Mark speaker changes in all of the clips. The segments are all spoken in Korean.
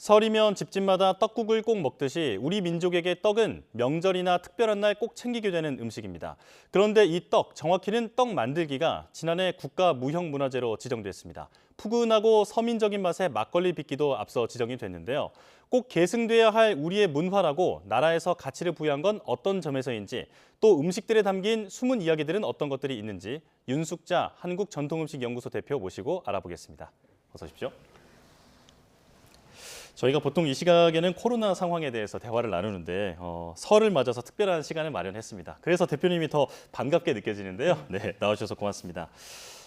Speaker 1: 설이면 집집마다 떡국을 꼭 먹듯이 우리 민족에게 떡은 명절이나 특별한 날 꼭 챙기게 되는 음식입니다. 그런데 이 떡, 정확히는 떡 만들기가 지난해 국가 무형문화재로 지정됐습니다. 푸근하고 서민적인 맛의 막걸리 빚기도 앞서 지정이 됐는데요. 꼭 계승돼야 할 우리의 문화라고 나라에서 가치를 부여한 건 어떤 점에서인지, 또 음식들에 담긴 숨은 이야기들은 어떤 것들이 있는지 윤숙자 한국전통음식연구소 대표 모시고 알아보겠습니다. 어서 오십시오. 저희가 보통 이 시각에는 코로나 상황에 대해서 대화를 나누는데 설을 맞아서 특별한 시간을 마련했습니다. 그래서 대표님이 더 반갑게 느껴지는데요. 네, 나와주셔서 고맙습니다.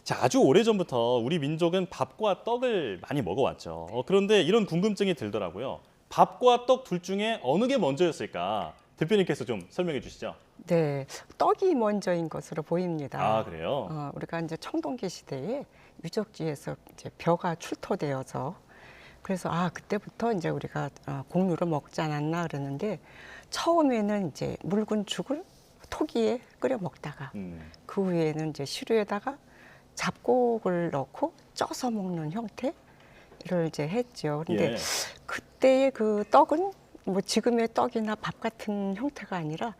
Speaker 1: 자, 아주 오래전부터 우리 민족은 밥과 떡을 많이 먹어왔죠. 그런데 이런 궁금증이 들더라고요. 밥과 떡 둘 중에 어느 게 먼저였을까? 대표님께서 좀 설명해 주시죠.
Speaker 2: 네, 떡이 먼저인 것으로 보입니다.
Speaker 1: 아, 그래요?
Speaker 2: 우리가 이제 청동기 시대에 유적지에서 이제 벼가 출토되어서 그래서 그때부터 이제 우리가 곡류를 먹지 않았나 그러는데 처음에는 이제 묽은 죽을 토기에 끓여 먹다가 그 후에는 이제 시루에다가 잡곡을 넣고 쪄서 먹는 형태를 이제 했죠. 근데
Speaker 1: 예.
Speaker 2: 그때의 그 떡은 뭐 지금의 떡이나 밥 같은 형태가 아니라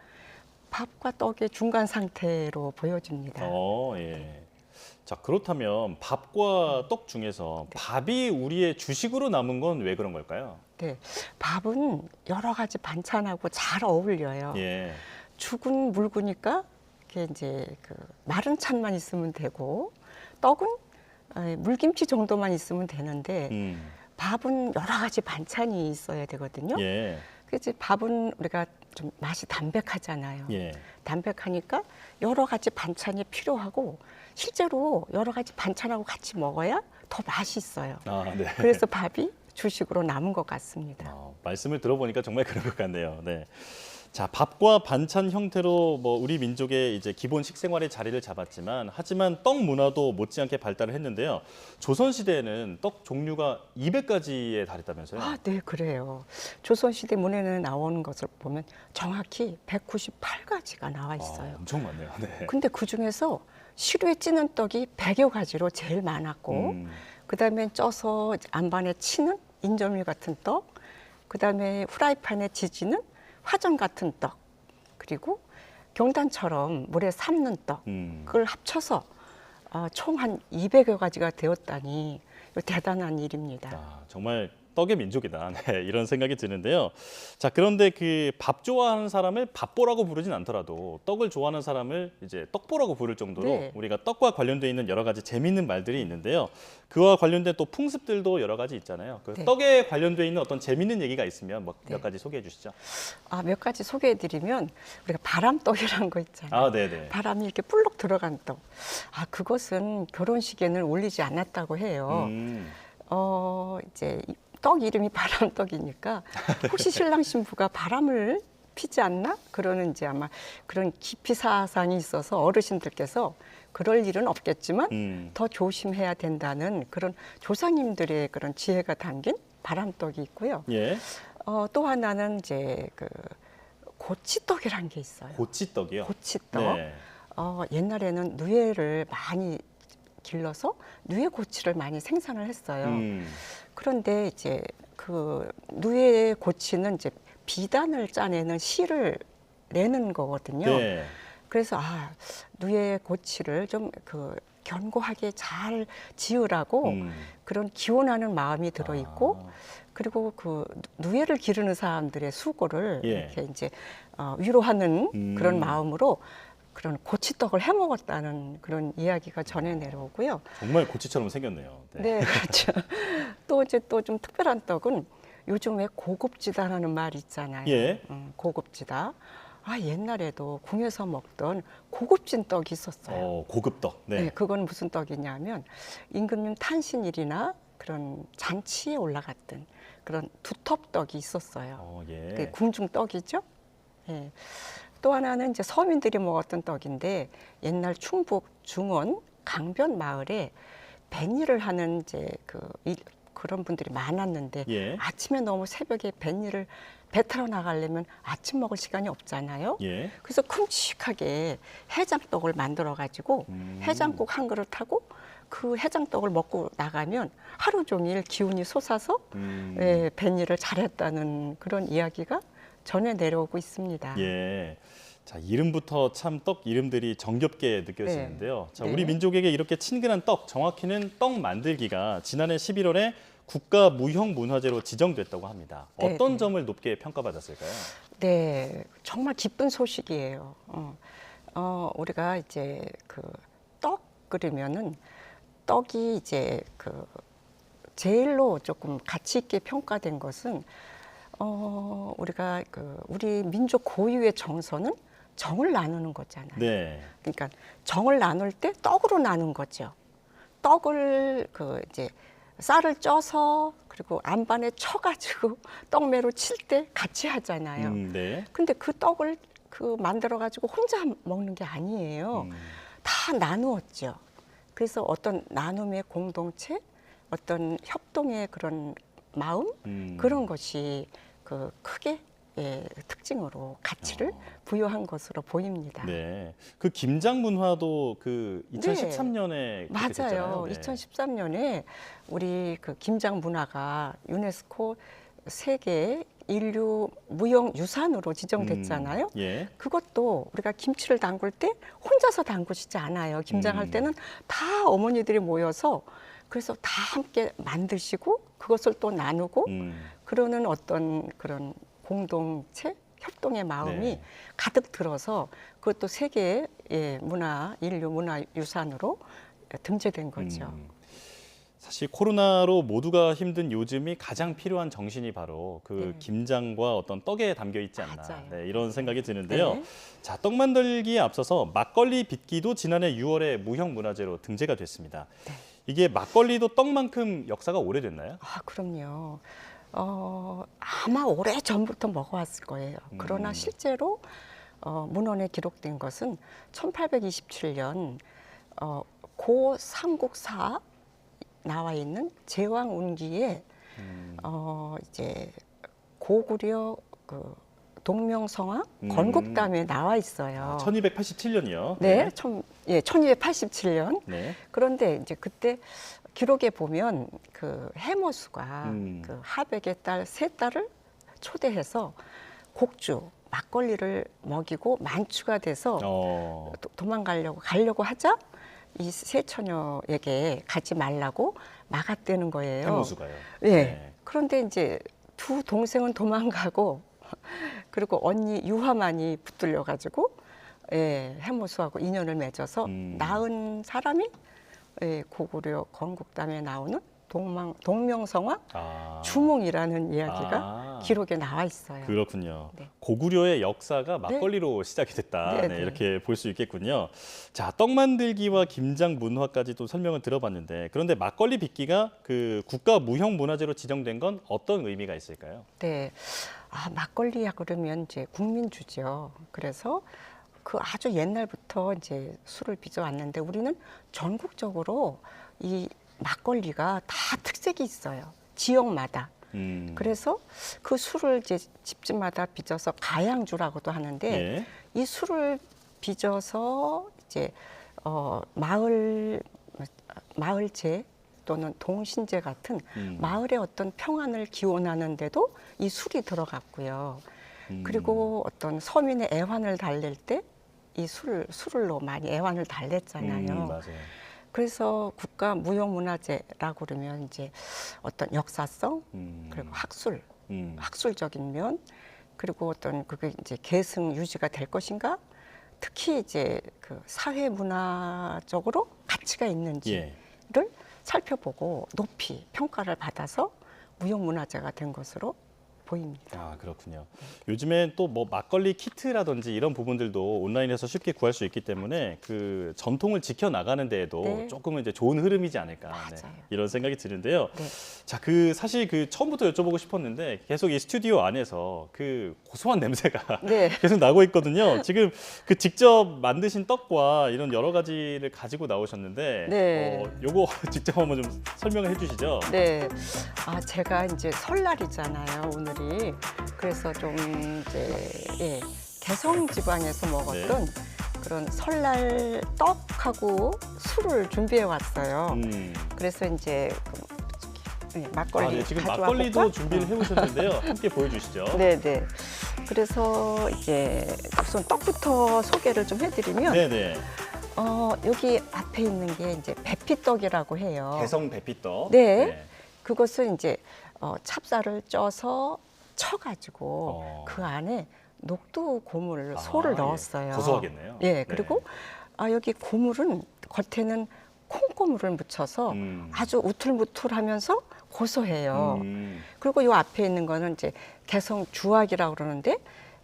Speaker 2: 밥과 떡의 중간 상태로 보여집니다.
Speaker 1: 예. 자, 그렇다면 밥과 떡 중에서 밥이 우리의 주식으로 남은 건 왜 그런 걸까요?
Speaker 2: 네, 밥은 여러 가지 반찬하고 잘 어울려요.
Speaker 1: 예.
Speaker 2: 죽은 묽으니까 이게 이제 그 마른 찬만 있으면 되고 떡은 물김치 정도만 있으면 되는데 밥은 여러 가지 반찬이 있어야 되거든요.
Speaker 1: 예.
Speaker 2: 그래서 밥은 우리가 좀 맛이 담백하잖아요.
Speaker 1: 예.
Speaker 2: 담백하니까 여러 가지 반찬이 필요하고 실제로 여러 가지 반찬하고 같이 먹어야 더 맛있어요.
Speaker 1: 아, 네.
Speaker 2: 그래서 밥이 주식으로 남은 것 같습니다.
Speaker 1: 말씀을 들어보니까 정말 그런 것 같네요. 네. 자, 밥과 반찬 형태로 우리 민족의 이제 기본 식생활의 자리를 잡았지만, 하지만 떡 문화도 못지않게 발달을 했는데요. 조선 시대에는 떡 종류가 200가지에 달했다면서요?
Speaker 2: 네, 그래요. 조선시대 문헌에 나오는 것을 보면 정확히 198가지가 나와 있어요.
Speaker 1: 엄청 많네요. 네.
Speaker 2: 근데 그 중에서 시루에 찌는 떡이 100여 가지로 제일 많았고, 그다음에 쪄서 안반에 치는 인절미 같은 떡, 그다음에 후라이팬에 지지는 화전 같은 떡, 그리고 경단처럼 물에 삶는 떡, 그걸 합쳐서 총 한 200여 가지가 되었다니 대단한 일입니다.
Speaker 1: 정말 떡의 민족이다. 네, 이런 생각이 드는데요. 자, 그런데 그 밥 좋아하는 사람을 밥보라고 부르진 않더라도 떡을 좋아하는 사람을 이제 떡보라고 부를 정도로
Speaker 2: 네.
Speaker 1: 우리가 떡과 관련돼 있는 여러 가지 재미있는 말들이 있는데요. 그와 관련된 또 풍습들도 여러 가지 있잖아요. 그
Speaker 2: 네.
Speaker 1: 떡에 관련돼 있는 어떤 재미있는 얘기가 있으면 몇 가지 소개해 주시죠.
Speaker 2: 몇 가지 소개해드리면 우리가 바람떡이라는 거 있잖아요.
Speaker 1: 네네.
Speaker 2: 바람이 이렇게 불룩 들어간 떡. 그것은 결혼식에는 올리지 않았다고 해요. 이제 떡 이름이 바람떡이니까 혹시 신랑 신부가 바람을 피지 않나? 그러는 이제 아마 그런 깊이 사상이 있어서 어르신들께서 그럴 일은 없겠지만 더 조심해야 된다는 그런 조상님들의 그런 지혜가 담긴 바람떡이 있고요.
Speaker 1: 예.
Speaker 2: 또 하나는 이제 그 고치떡이라는 게 있어요.
Speaker 1: 고치떡이요?
Speaker 2: 고치떡.
Speaker 1: 네.
Speaker 2: 옛날에는 누에를 많이 길러서 누에 고치를 많이 생산을 했어요. 그런데 이제 그 누에 고치는 이제 비단을 짜내는 실을 내는 거거든요.
Speaker 1: 네.
Speaker 2: 그래서 누에 고치를 좀 그 견고하게 잘 지으라고 그런 기원하는 마음이 들어 있고 그리고 그 누에를 기르는 사람들의 수고를 이렇게 이제 위로하는 그런 마음으로 그런 고치떡을 해 먹었다는 그런 이야기가 전해 내려오고요.
Speaker 1: 정말 고치처럼 생겼네요.
Speaker 2: 네, 그렇죠. 또 이제 또 좀 특별한 떡은 요즘에 고급지다라는 말이 있잖아요.
Speaker 1: 예.
Speaker 2: 고급지다. 옛날에도 궁에서 먹던 고급진 떡이 있었어요.
Speaker 1: 고급떡. 네.
Speaker 2: 네, 그건 무슨 떡이냐면 임금님 탄신일이나 그런 잔치에 올라갔던 그런 두텁떡이 있었어요.
Speaker 1: 예.
Speaker 2: 그게 궁중떡이죠. 예. 또 하나는 이제 서민들이 먹었던 떡인데 옛날 충북 중원 강변 마을에 뱃일을 하는 이제 그런 분들이 많았는데
Speaker 1: 예.
Speaker 2: 아침에 너무 새벽에 뱃일을 배 타러 나가려면 아침 먹을 시간이 없잖아요.
Speaker 1: 예.
Speaker 2: 그래서 큼직하게 해장떡을 만들어 가지고 해장국 한 그릇하고 그 해장떡을 먹고 나가면 하루 종일 기운이 솟아서 예, 뱃일을 잘했다는 그런 이야기가 전해 내려오고 있습니다.
Speaker 1: 예. 자, 이름부터 참 떡 이름들이 정겹게 느껴지는데요. 자,
Speaker 2: 네.
Speaker 1: 우리 민족에게 이렇게 친근한 떡, 정확히는 떡 만들기가 지난해 11월에 국가 무형문화재로 지정됐다고 합니다.
Speaker 2: 네,
Speaker 1: 어떤
Speaker 2: 네.
Speaker 1: 점을 높게 평가받았을까요?
Speaker 2: 네, 정말 기쁜 소식이에요. 우리가 이제 그 떡 끓이면은 떡이 이제 그 제일로 조금 가치 있게 평가된 것은 우리가 그 우리 민족 고유의 정서는 정을 나누는 거잖아요.
Speaker 1: 네.
Speaker 2: 그러니까 정을 나눌 때 떡으로 나눈 거죠. 떡을 그 이제 쌀을 쪄서 그리고 안반에 쳐가지고 떡매로 칠 때 같이 하잖아요.
Speaker 1: 네.
Speaker 2: 근데 그 떡을 그 만들어 가지고 혼자 먹는 게 아니에요. 다 나누었죠. 그래서 어떤 나눔의 공동체, 어떤 협동의 그런 마음 그런 것이 그 크게 예, 특징으로 가치를 부여한 것으로 보입니다.
Speaker 1: 네. 그 김장 문화도 그 2013년에
Speaker 2: 맞아요.
Speaker 1: 네.
Speaker 2: 2013년에 우리 그 김장 문화가 유네스코 세계 인류 무형 유산으로 지정됐잖아요.
Speaker 1: 예.
Speaker 2: 그것도 우리가 김치를 담글 때 혼자서 담그시지 않아요. 김장할 때는 다 어머니들이 모여서 그래서 다 함께 만드시고 그것을 또 나누고 그러는 어떤 그런 공동체 협동의 마음이
Speaker 1: 네.
Speaker 2: 가득 들어서 그것도 세계의 예, 인류 문화 유산으로 등재된 거죠.
Speaker 1: 사실 코로나로 모두가 힘든 요즘이 가장 필요한 정신이 바로 그 김장과 어떤 떡에 담겨 있지 않나
Speaker 2: 맞아요.
Speaker 1: 네, 이런 생각이 드는데요.
Speaker 2: 네.
Speaker 1: 자, 떡 만들기에 앞서서 막걸리 빚기도 지난해 6월에 무형문화재로 등재가 됐습니다.
Speaker 2: 네.
Speaker 1: 이게 막걸리도 떡만큼 역사가 오래됐나요?
Speaker 2: 아, 그럼요. 아마 오래 전부터 먹어왔을 거예요. 그러나 실제로 문헌에 기록된 것은 1827년 고 삼국사 나와 있는 제왕운기에 이제 고구려 그 동명성화 건국담에 나와 있어요.
Speaker 1: 1287년이요.
Speaker 2: 네, 1287년.
Speaker 1: 네.
Speaker 2: 그런데 이제 그때 기록에 보면 그 해모수가 그 하백의 딸 세 딸을 초대해서 곡주 막걸리를 먹이고 만추가 돼서 가려고 하자 이 세 처녀에게 가지 말라고 막았다는 거예요.
Speaker 1: 해모수가요.
Speaker 2: 예.
Speaker 1: 네.
Speaker 2: 그런데 이제 두 동생은 도망가고 그리고 언니 유화만이 붙들려 가지고 예, 해모수하고 인연을 맺어서 낳은 사람이 예, 고구려 건국담에 나오는 동명성화 주몽이라는 이야기가 기록에 나와 있어요.
Speaker 1: 그렇군요.
Speaker 2: 네.
Speaker 1: 고구려의 역사가 막걸리로 시작이 됐다.
Speaker 2: 네,
Speaker 1: 네,
Speaker 2: 네.
Speaker 1: 이렇게 볼 수 있겠군요. 자, 떡 만들기와 김장 문화까지도 설명을 들어봤는데 그런데 막걸리 빚기가 그 국가 무형 문화재로 지정된 건 어떤 의미가 있을까요?
Speaker 2: 네, 막걸리야 그러면 이제 국민주죠. 그래서 그 아주 옛날부터 이제 술을 빚어왔는데 우리는 전국적으로 이 막걸리가 다 특색이 있어요. 지역마다. 그래서 그 술을 이제 집집마다 빚어서 가양주라고도 하는데
Speaker 1: 예.
Speaker 2: 이 술을 빚어서 이제 마을제 또는 동신제 같은 마을의 어떤 평안을 기원하는데도 이 술이 들어갔고요. 그리고 어떤 서민의 애환을 달랠 때 이 술로 많이 애환을 달랬잖아요.
Speaker 1: 맞아요.
Speaker 2: 그래서 국가 무형문화재라고 그러면 이제 어떤 역사성 그리고 학술적인 면 그리고 어떤 그게 이제 계승 유지가 될 것인가 특히 이제 그 사회 문화적으로 가치가 있는지를 살펴보고 높이 평가를 받아서 무형문화재가 된 것으로 보입니다.
Speaker 1: 그렇군요. 요즘엔 또 뭐 막걸리 키트라든지 이런 부분들도 온라인에서 쉽게 구할 수 있기 때문에 그 전통을 지켜 나가는 데에도
Speaker 2: 네.
Speaker 1: 조금은 이제 좋은 흐름이지 않을까
Speaker 2: 맞아요.
Speaker 1: 이런 생각이 드는데요.
Speaker 2: 네.
Speaker 1: 자, 그 사실 그 처음부터 여쭤보고 싶었는데 계속 이 스튜디오 안에서 그 고소한 냄새가
Speaker 2: 네.
Speaker 1: 계속 나고 있거든요. 지금 그 직접 만드신 떡과 이런 여러 가지를 가지고 나오셨는데
Speaker 2: 네.
Speaker 1: 요거 직접 한번 좀 설명을 해주시죠.
Speaker 2: 네. 제가 이제 설날이잖아요, 오늘이. 그래서 좀 이제 개성 지방에서 먹었던 그 그런 설날 떡하고 술을 준비해 왔어요. 그래서 이제 막걸리
Speaker 1: 지금
Speaker 2: 가져와
Speaker 1: 막걸리도
Speaker 2: 볼까?
Speaker 1: 준비를 해오셨는데요. 함께 보여주시죠.
Speaker 2: 네네. 그래서 이제 우선 떡부터 소개를 좀 해드리면
Speaker 1: 네네.
Speaker 2: 여기 앞에 있는 게 이제 배피떡이라고 해요.
Speaker 1: 개성 배피떡.
Speaker 2: 네. 그것은 이제 찹쌀을 쪄서 쳐가지고 그 안에 녹두 고물 소를 넣었어요.
Speaker 1: 고소하겠네요.
Speaker 2: 예. 그리고 여기 고물은 겉에는 콩고물을 묻혀서 아주 우툴무툴하면서 고소해요. 그리고 요 앞에 있는 거는 이제 개성 주악이라고 그러는데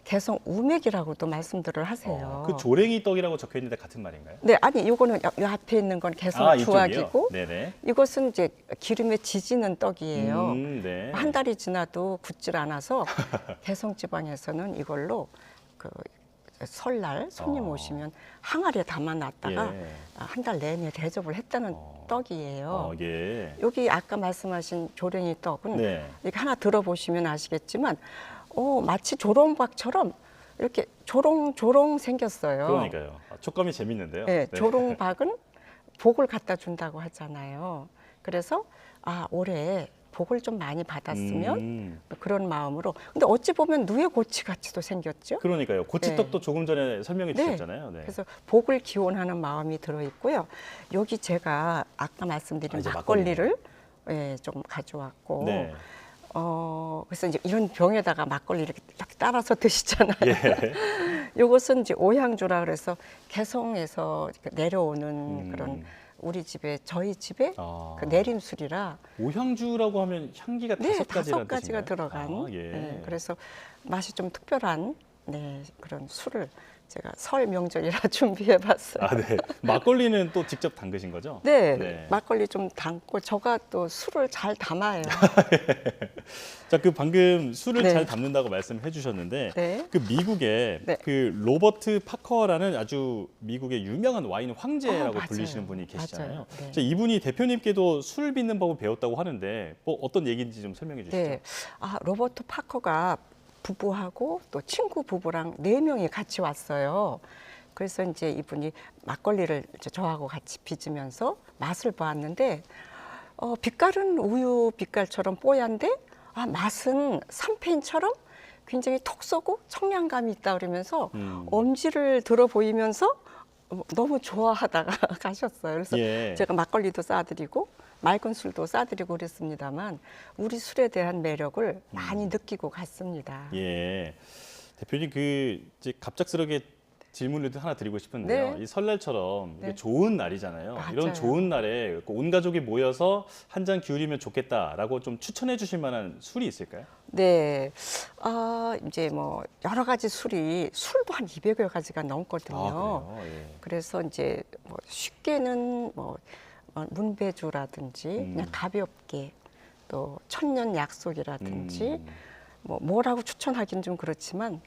Speaker 2: 개성 우맥이라고도 말씀들을 하세요.
Speaker 1: 그 조랭이 떡이라고 적혀 있는데 같은 말인가요?
Speaker 2: 네, 아니 요거는 요 앞에 있는 건 개성 주악이고
Speaker 1: 네네.
Speaker 2: 이것은 이제 기름에 지지는 떡이에요.
Speaker 1: 네.
Speaker 2: 한 달이 지나도 굳질 않아서 개성 지방에서는 이걸로 그 설날 손님 오시면 항아리에 담아놨다가 한 달 내내 대접을 했다는 떡이에요.
Speaker 1: 예.
Speaker 2: 여기 아까 말씀하신 조랭이 떡은
Speaker 1: 네.
Speaker 2: 이렇게 하나 들어보시면 아시겠지만 마치 조롱박처럼 이렇게 조롱조롱 생겼어요.
Speaker 1: 그러니까요. 촉감이 재밌는데요.
Speaker 2: 네, 조롱박은 복을 갖다 준다고 하잖아요. 그래서 올해 복을 좀 많이 받았으면 그런 마음으로. 근데 어찌 보면 누에고치 같이도 생겼죠.
Speaker 1: 그러니까요. 고치떡도 조금 전에 설명해 주셨잖아요. 네.
Speaker 2: 그래서 복을 기원하는 마음이 들어 있고요. 여기 제가 아까 말씀드린
Speaker 1: 이제
Speaker 2: 막걸리를 좀 가져왔고.
Speaker 1: 네.
Speaker 2: 그래서 이제 이런 병에다가 막걸리 이렇게 딱 따라서 드시잖아요.
Speaker 1: 예.
Speaker 2: 이것은 이제 오향주라 그래서 개성에서 내려오는 그런 우리 집에 저희 집에 그 내림술이라
Speaker 1: 오향주라고 하면 향기가
Speaker 2: 네,
Speaker 1: 다섯
Speaker 2: 5가지가 들어간. 네, 그래서 맛이 좀 특별한 그런 술을 제가 설 명절이라 준비해봤어요.
Speaker 1: 네. 막걸리는 또 직접 담그신 거죠?
Speaker 2: 네, 막걸리 좀 담고 저가 또 술을 잘 담아요.
Speaker 1: 자, 그 방금 술을
Speaker 2: 네.
Speaker 1: 잘 담는다고 말씀해 주셨는데
Speaker 2: 네.
Speaker 1: 그 미국에
Speaker 2: 네.
Speaker 1: 그 로버트 파커라는 아주 미국의 유명한 와인 황제라고
Speaker 2: 맞아요.
Speaker 1: 불리시는 분이 계시잖아요.
Speaker 2: 맞아요. 네.
Speaker 1: 자, 이분이 대표님께도 술 빚는 법을 배웠다고 하는데 뭐 어떤 얘기인지 좀 설명해 주시죠.
Speaker 2: 네, 로버트 파커가 부부하고 또 친구 부부랑 4명이 같이 왔어요. 그래서 이제 이분이 막걸리를 이제 저하고 같이 빚으면서 맛을 보았는데 빛깔은 우유 빛깔처럼 뽀얀데 맛은 샴페인처럼 굉장히 톡 쏘고 청량감이 있다 그러면서 엄지를 들어 보이면서 너무 좋아하다가 가셨어요. 그래서 제가 막걸리도 싸드리고 맑은 술도 싸드리고 그랬습니다만 우리 술에 대한 매력을 많이 느끼고 갔습니다.
Speaker 1: 예, 대표님 이제 갑작스럽게 질문을 하나 드리고 싶은데요.
Speaker 2: 네.
Speaker 1: 이 설날처럼 이게
Speaker 2: 네.
Speaker 1: 좋은 날이잖아요.
Speaker 2: 맞아요.
Speaker 1: 이런 좋은 날에 온 가족이 모여서 한 잔 기울이면 좋겠다라고 좀 추천해 주실 만한 술이 있을까요?
Speaker 2: 네, 이제 뭐 여러 가지 술도 한 200여 가지가 넘거든요.
Speaker 1: 그래요? 예.
Speaker 2: 그래서 이제 뭐 쉽게는 뭐 문배주라든지 그냥 가볍게 또 천년 약속이라든지 뭐라고 추천하기는 좀 그렇지만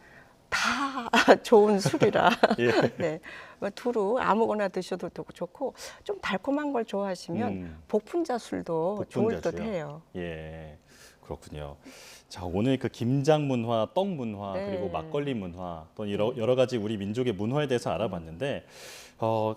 Speaker 2: 다 좋은 술이라
Speaker 1: 예.
Speaker 2: 네, 뭐 두루 아무거나 드셔도 좋고 좀 달콤한 걸 좋아하시면 복분자 술도 좋을 듯 해요.
Speaker 1: 예, 그렇군요. 자, 오늘 그 김장 문화, 떡 문화,
Speaker 2: 네.
Speaker 1: 그리고 막걸리 문화, 또 여러 가지 우리 민족의 문화에 대해서 알아봤는데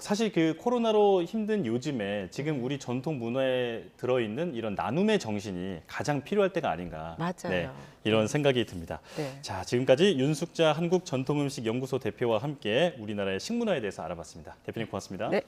Speaker 1: 사실 그 코로나로 힘든 요즘에 지금 우리 전통 문화에 들어있는 이런 나눔의 정신이 가장 필요할 때가 아닌가.
Speaker 2: 맞아요.
Speaker 1: 이런 생각이 듭니다.
Speaker 2: 네.
Speaker 1: 자, 지금까지 윤숙자 한국전통음식연구소 대표와 함께 우리나라의 식문화에 대해서 알아봤습니다. 대표님 고맙습니다.
Speaker 2: 네,